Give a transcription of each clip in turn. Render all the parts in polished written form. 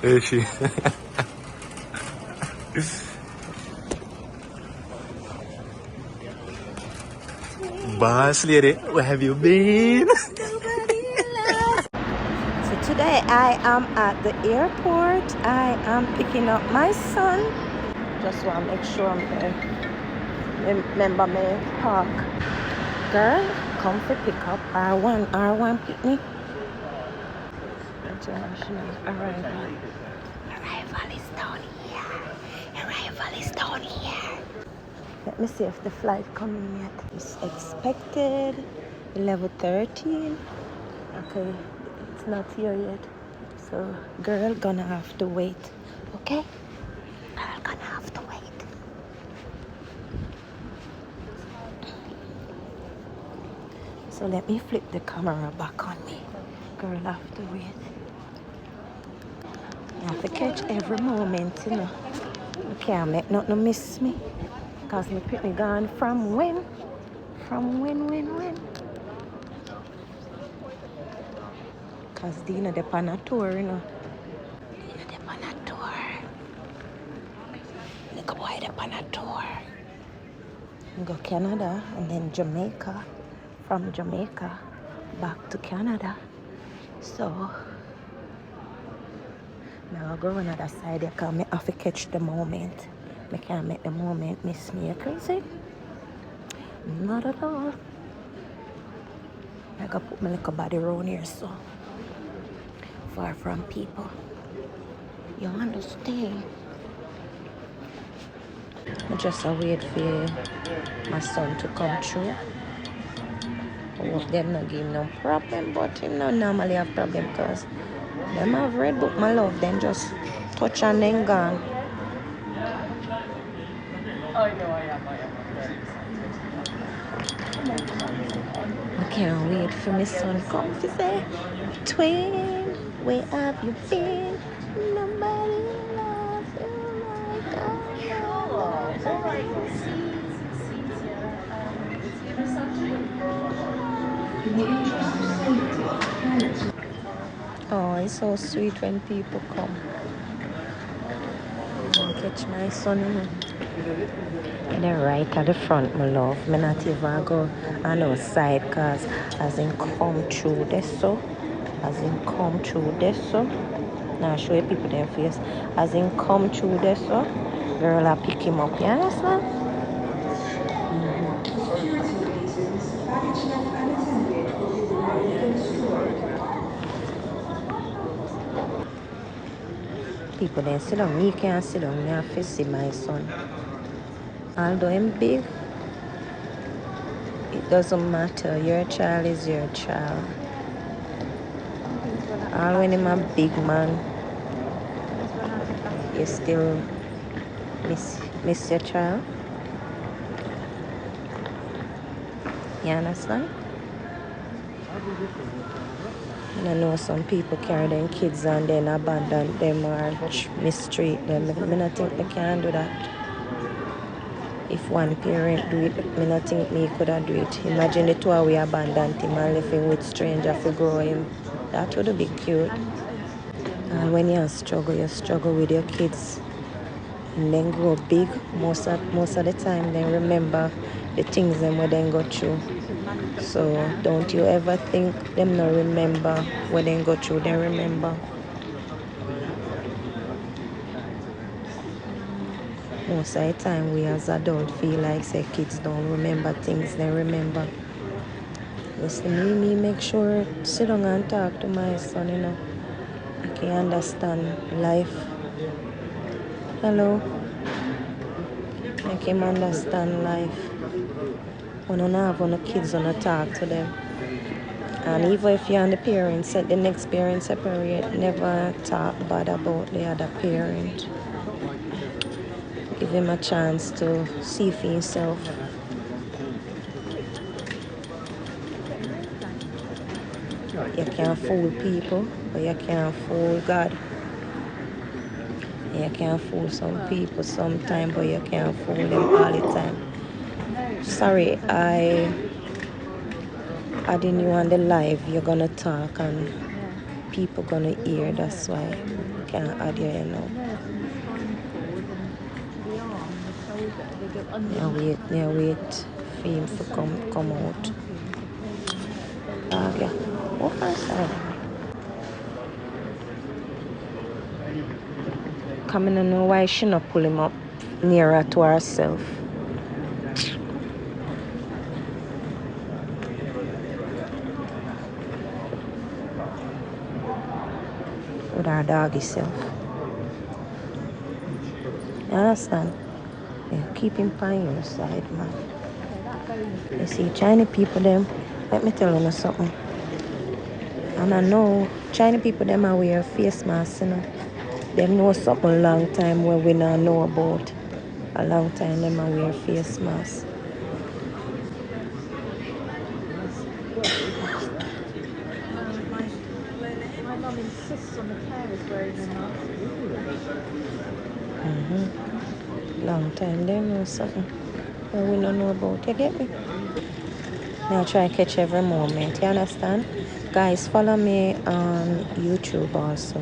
There she. Boss lady, where have you been? So today I am at the airport. I am picking up my son. Just want to make sure I'm there. Remember me park. Girl, come for pick up R1 pick me. International arrival. Arrival is down here. Arrival is down here. Let me see if the flight coming yet. It's expected 11:13. Okay, it's not here yet. So girl gonna have to wait. Okay? Girl gonna have to wait. So let me flip the camera back on me. Girl have to wait. I have to catch every moment, you know. I can't make nothing miss me. Cause me pick me gone from when? From when? Cause Dina de on a tour, you know. Dina de on a tour. Little boy de on a tour. We go Canada and then Jamaica. From Jamaica back to Canada. So now I go on the other side. I can't have to catch the moment. I can't make the moment miss me. You crazy? Not at all. I gotta put my little body around here so far from people. You understand? I just wait for my son to come through. I hope them not give him no problem, but him not normally have problem because them have read book my love, then just touch and then gone. I can't wait for my son come to say, twin, where have you been? Nobody loves you like I love. Oh, it's so sweet when people come. Catch my son, you know. And then right at the front, my love. I'm not even go on the side because as in come through this so. As in come through this so. Now show you people their face. As in come through this so. Girl, I pick him up. You understand? People then sit down. Me can't sit down. Me have to see my son. Although I'm big, it doesn't matter. Your child is your child. All when I'm a big man, you still miss your child. You understand? And I know some people carry their kids and then abandon them or mistreat them. I don't think they can do that. If one parent do it, I don't think me could have do it. Imagine the two of we abandoned him and left him with stranger to grow him. That would be cute. And when you struggle with your kids and then grow big, most of the time they remember the things them where they go through. So don't you ever think them not remember what they go through, they remember. Most of the time we as adults feel like say kids don't remember things they remember. Listen, me make sure sit down and talk to my son, you know. I can understand life. Hello. Make him understand life. When you have on the kids on talk to them. And even if you and the parents said the next parent separate, never talk bad about the other parent. Give him a chance to see for himself. You can't fool people, but you can't fool God. You can't fool some people sometimes, but you can't fool them all the time. Sorry, I didn't know on the live you're gonna talk and people gonna hear, that's why I can't add you now. Yeah, wait for him to come out. Yeah. What first side? Come in and know why she not pull him up nearer to herself. With her doggy self. You understand? Yeah, keep him on your side, man. You see, Chinese people, them, let me tell you something. And I know Chinese people, them are wear face masks, you know. Them know something long time where we not know about. A long time, them are wear face masks. My mum insists on the carers wearing a mask. Long time, they know something where we don't know about. You get me? Now try catch every moment. You understand? Guys, follow me on YouTube also.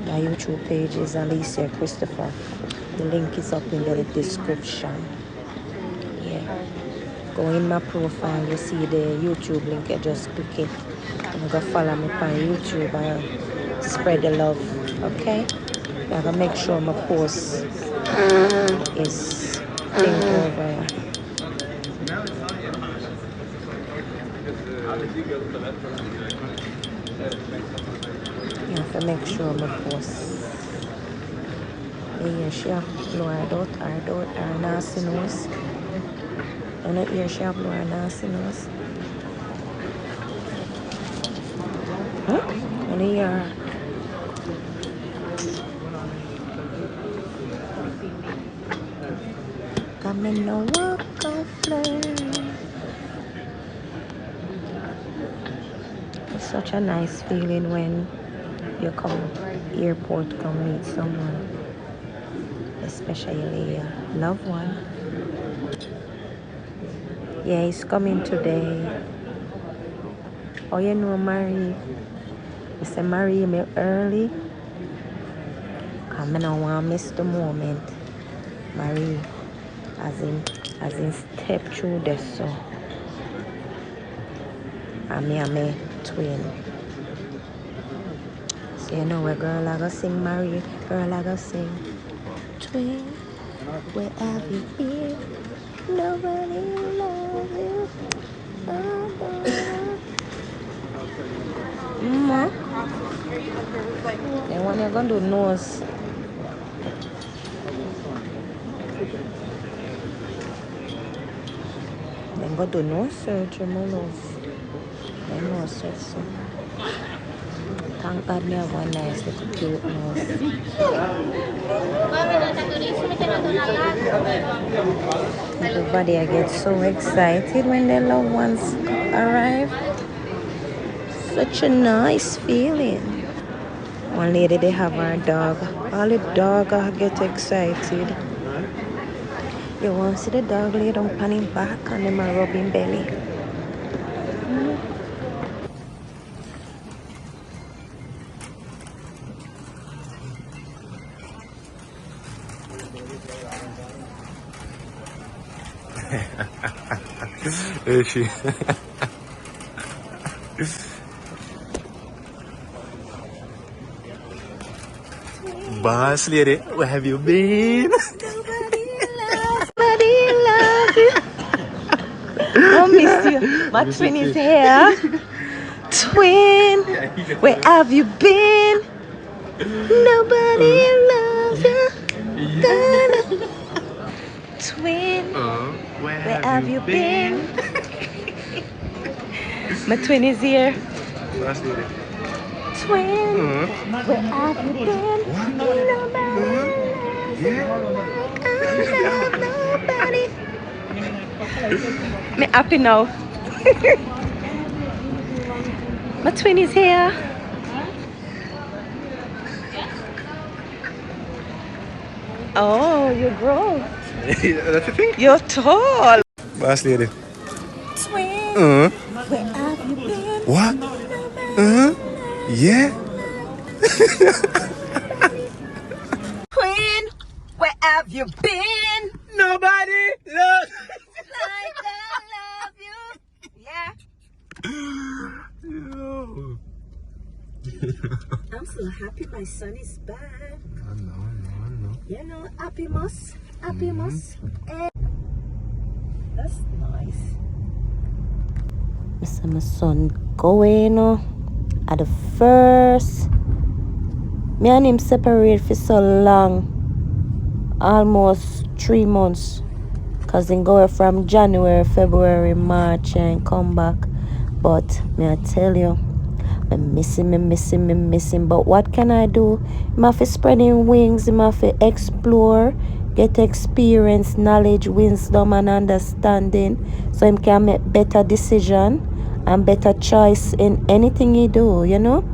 My YouTube page is Alicia Christopher. The link is up in the description. Yeah. Go in my profile, you see the YouTube link, you just click it. And go follow me on YouTube and spread the love. Okay? I gotta make sure my post is linked over here. You have to make sure my post. Yeah, she have blow her nasty nose. And not here she have blow her nasty nose. And here. Come in a walk of flame. It's such a nice feeling when you come airport, come meet someone, especially a loved one. Yeah, he's coming today. Oh, you know, Marie. I said, Marie, me early. Come I don't want to miss the moment. Marie, as in step through this, so. And me and my twin. So you know where girl I go sing, Marie. Girl I go sing. Twin, where have you been? Nobody loves you. Then when you're gonna do nose. Then go do nose surgery, my love. Then nose surgery. Thank God me have one nice little cute nose. Everybody I get so excited when their loved ones arrive. Such a nice feeling. One lady, they have her dog. All the dog get excited. You want to see the dog lay down on him back and them are rubbing belly. There she. Boss lady, where have you been? Nobody loves you. I miss you. My twin is here. Twin, where have you been? Nobody loves you. Twin, Where where have you been? My twin is here. Boss lady. Twin, where have you been? Nobody loves you like I love nobody. Me happy now. My twin is here. Oh, you grow. That's the thing. You're tall. Boss lady. Twin, where have you been? What? Nobody Yeah? loves Queen, where have you been? Nobody loves. Like I love you. Yeah. Yo. I'm so happy my son is back. I know. You know, happy muss. Eh. That's nice. I see my son going at the first. Me and him separate for so long. Almost 3 months. Cause he go from January, February, March and come back. But me I tell you, I'm missing. But what can I do? I have to spread him wings, I have to explore, get experience, knowledge, wisdom and understanding. So him can make better decision and better choice in anything he do, you know?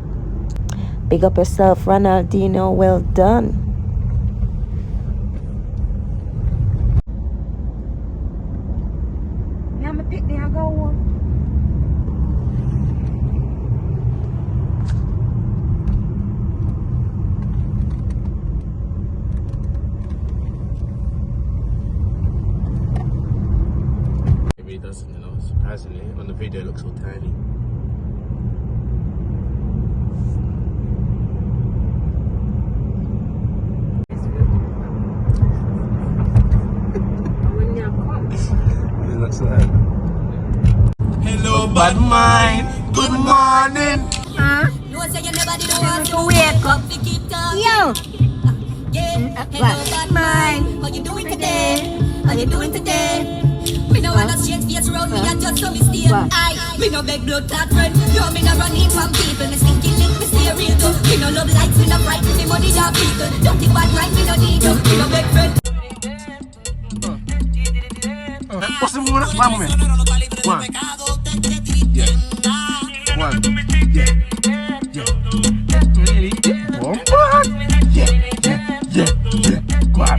Big up yourself, Ronaldinho, well done. Yeah, I'm a picnic, I go home. It really doesn't, you know, surprisingly. On the video it looks so tiny. It looks like. Hello, bad mind. Good morning. Yo! Mine. How you doing today? Me no wanna change face around me, I just so me stay. Me no beg blood clot friend. No, me no run in from people. Me stinky link, me stay real though. Me no love lights, me no bright. Me money job people. Don't think bad mind, me no need you. Me no beg friend. What's the one? One moment. One. Yeah. One. Yeah. One. Yeah. Go on.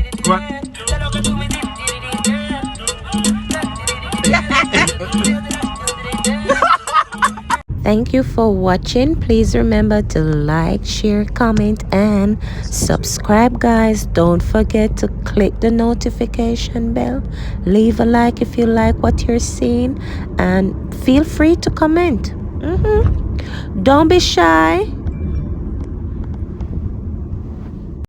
Thank you for watching. Please remember to like, share, comment and subscribe, guys. Don't forget to click the notification bell. Leave a like if you like what you're seeing and feel free to comment. Don't be shy.